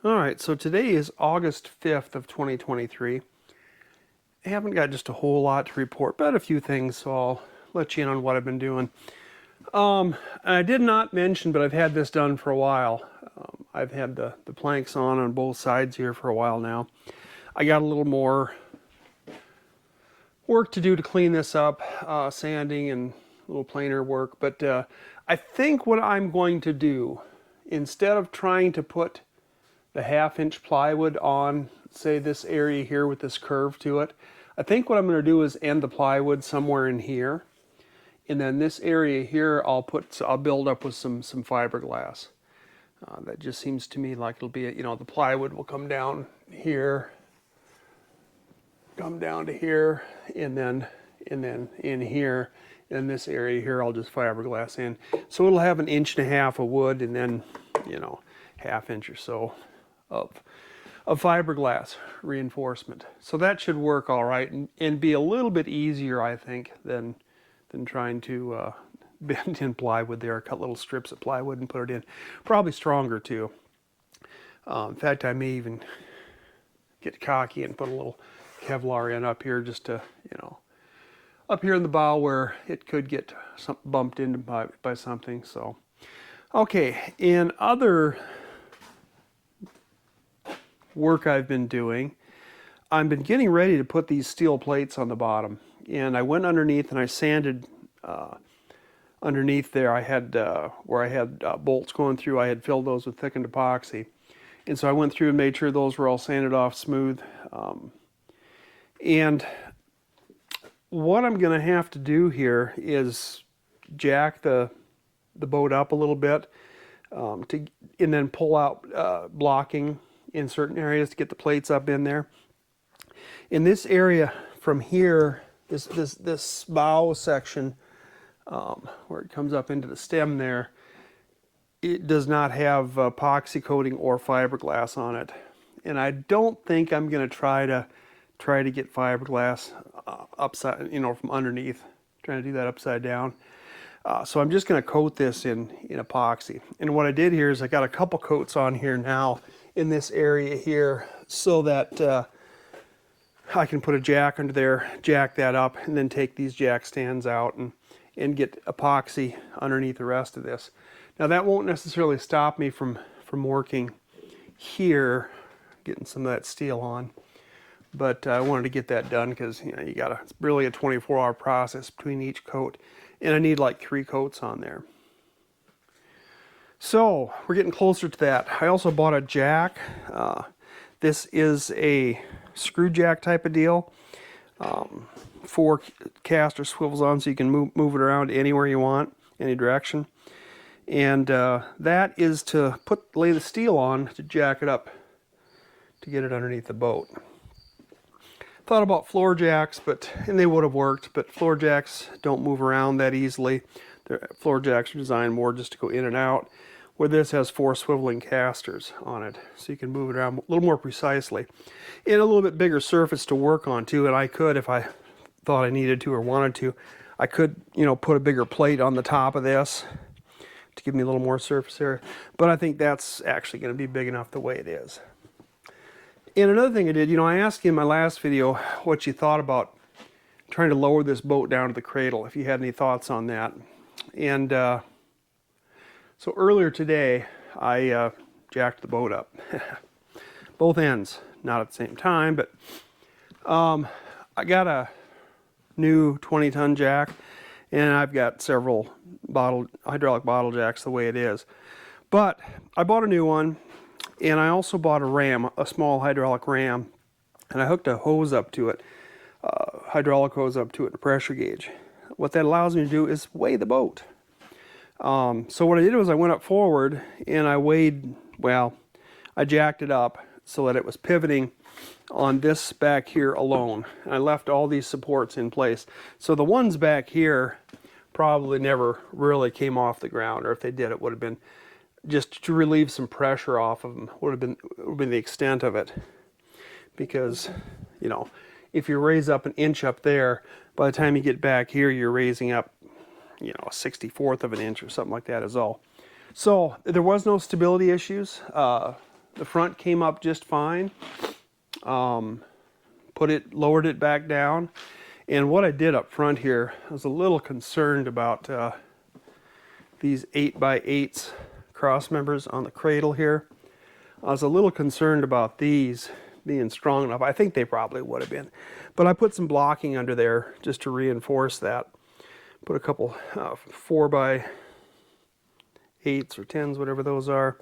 Alright, so today is August 5th of 2023. I haven't got just a whole lot to report, but a few things, so I'll let you in on what I've been doing. I did not mention, but I've had this done for a while. I've had the planks on both sides here for a while now. I got a little more work to do to clean this up, sanding and a little planer work, but I think what I'm going to do, instead of trying to put the 1/2 inch plywood on, say, this area here with this curve to it, I think what I'm going to do is end the plywood somewhere in here, and then this area here I'll build up with some fiberglass. That just seems to me like it'll be, the plywood will come down here, come down to here, and then in here, and this area here I'll just fiberglass in. So it'll have 1.5 inches of wood, and then 1/2 inch or so of fiberglass reinforcement. So that should work all right and be a little bit easier, I think, than trying to bend in plywood there, cut little strips of plywood and put it in. Probably stronger too. In fact, I may even get cocky and put a little Kevlar in up here just to, up here in the bow where it could get bumped into by something. So, okay, in other work I've been doing, I've been getting ready to put these steel plates on the bottom, and I went underneath and I sanded underneath there. I had where I had bolts going through, I had filled those with thickened epoxy, and so I went through and made sure those were all sanded off smooth. And what I'm going to have to do here is jack the boat up a little bit and then pull out blocking in certain areas to get the plates up in there. In this area from here, this bow section where it comes up into the stem there, it does not have epoxy coating or fiberglass on it, and I don't think I'm going to try to get fiberglass upside, from underneath, trying to do that upside down. So I'm just going to coat this in epoxy. And what I did here is I got a couple coats on here now in this area here, so that I can put a jack under there, jack that up, and then take these jack stands out and get epoxy underneath the rest of this. Now that won't necessarily stop me from working here, getting some of that steel on, but I wanted to get that done because it's really a 24-hour process between each coat, and I need like 3 coats on there. So we're getting closer to that. I also bought a jack. This is a screw jack type of deal. 4 caster swivels on, so you can move it around anywhere you want, any direction. And that is to lay the steel on to jack it up to get it underneath the boat. Thought about floor jacks, and they would have worked, but floor jacks don't move around that easily. Floor jacks are designed more just to go in and out, where this has 4 swiveling casters on it, so you can move it around a little more precisely. And a little bit bigger surface to work on too, and I could, if I thought I needed to or wanted to, I could, put a bigger plate on the top of this to give me a little more surface area, but I think that's actually going to be big enough the way it is. And another thing I did, I asked you in my last video what you thought about trying to lower this boat down to the cradle, if you had any thoughts on that. And so earlier today, I jacked the boat up. Both ends, not at the same time, but I got a new 20-ton jack, and I've got several hydraulic bottle jacks the way it is. But I bought a new one, and I also bought a ram, a small hydraulic ram, and I hooked a hose up to it, hydraulic hose up to it, a pressure gauge. What that allows me to do is weigh the boat. So what I did was I went up forward and I jacked it up so that it was pivoting on this back here alone. And I left all these supports in place. So the ones back here probably never really came off the ground, or if they did, it would have been just to relieve some pressure off of them, would have been the extent of it. Because, if you raise up 1 inch up there, by the time you get back here, you're raising up, a 1/64 of an inch or something like that is all. So there was no stability issues. The front came up just fine. Lowered it back down. And what I did up front here, I was a little concerned about these 8x8s cross members on the cradle here. I was a little concerned about these being strong enough. I think they probably would have been. But I put some blocking under there just to reinforce that. Put a couple 4x8s or 10s, whatever those are.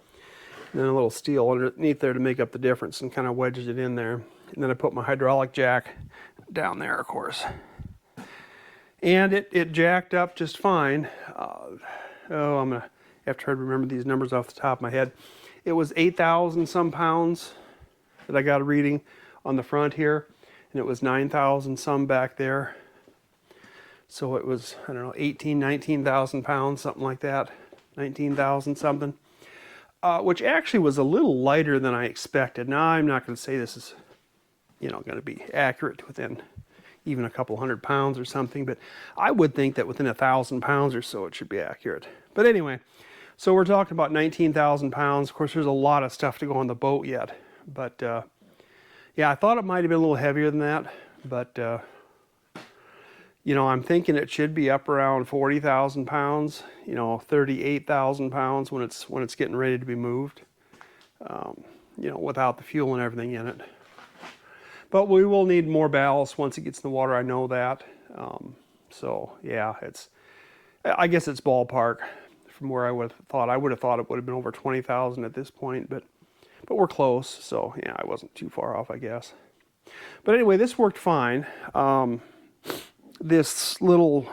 And then a little steel underneath there to make up the difference and kind of wedges it in there. And then I put my hydraulic jack down there, of course. And it jacked up just fine. I'm going to have to try to remember these numbers off the top of my head. It was 8,000 some pounds that I got a reading on the front here. And it was 9,000 some back there. So it was, I don't know, 19,000 pounds, something like that. 19,000 something. Which actually was a little lighter than I expected. Now, I'm not going to say this is, going to be accurate within even a couple 100 pounds or something, but I would think that within 1,000 pounds or so it should be accurate. But anyway, so we're talking about 19,000 pounds. Of course, there's a lot of stuff to go on the boat yet. But, yeah, I thought it might have been a little heavier than that, but, I'm thinking it should be up around 40,000 pounds, 38,000 pounds when it's getting ready to be moved, without the fuel and everything in it. But we will need more ballast once it gets in the water. I know that. So yeah, I guess it's ballpark from where I would have thought. I would have thought it would have been over 20,000 at this point, but we're close. So yeah, I wasn't too far off, I guess. But anyway, this worked fine. This little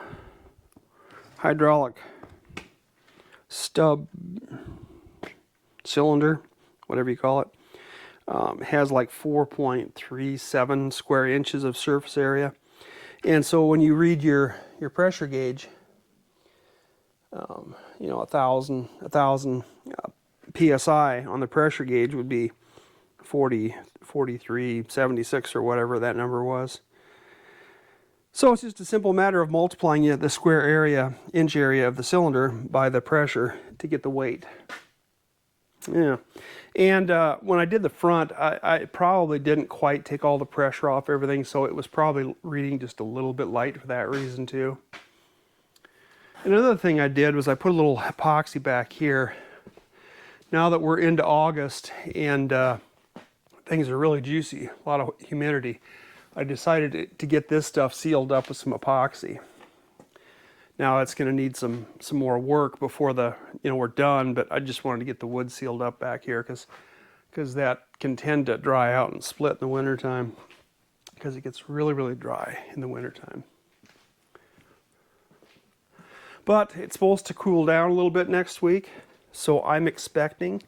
hydraulic stub cylinder, whatever you call it, has like 4.37 square inches of surface area. And so when you read your pressure gauge, 1,000 psi on the pressure gauge would be 4376 or whatever that number was. So it's just a simple matter of multiplying the square area, inch area of the cylinder by the pressure to get the weight. Yeah. And when I did the front, I probably didn't quite take all the pressure off everything, so it was probably reading just a little bit light for that reason too. Another thing I did was I put a little epoxy back here. Now that we're into August and things are really juicy, a lot of humidity, I decided to get this stuff sealed up with some epoxy. Now it's going to need some more work before we're done, but I just wanted to get the wood sealed up back here because that can tend to dry out and split in the wintertime because it gets really, really dry in the wintertime. But it's supposed to cool down a little bit next week, so I'm expecting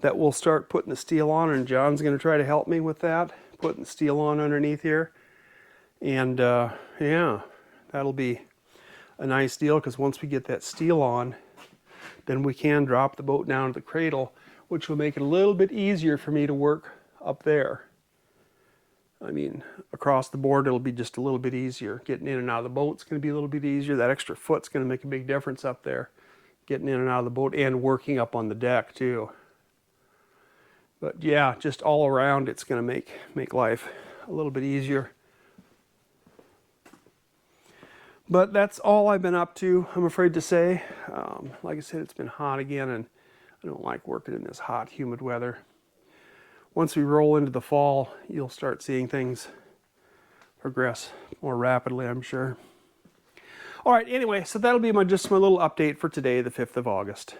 that we'll start putting the steel on, and John's going to try to help me with that, putting the steel on underneath here. And yeah, that'll be a nice deal because once we get that steel on, then we can drop the boat down to the cradle, which will make it a little bit easier for me to work up there. I mean, across the board, it'll be just a little bit easier. Getting in and out of the boat's going to be a little bit easier. That extra foot's going to make a big difference up there, getting in and out of the boat and working up on the deck too. But yeah, just all around, it's going to make life a little bit easier. But that's all I've been up to, I'm afraid to say. Like I said, it's been hot again, and I don't like working in this hot, humid weather. Once we roll into the fall, you'll start seeing things progress more rapidly, I'm sure. All right, anyway, so that'll be just my little update for today, the 5th of August.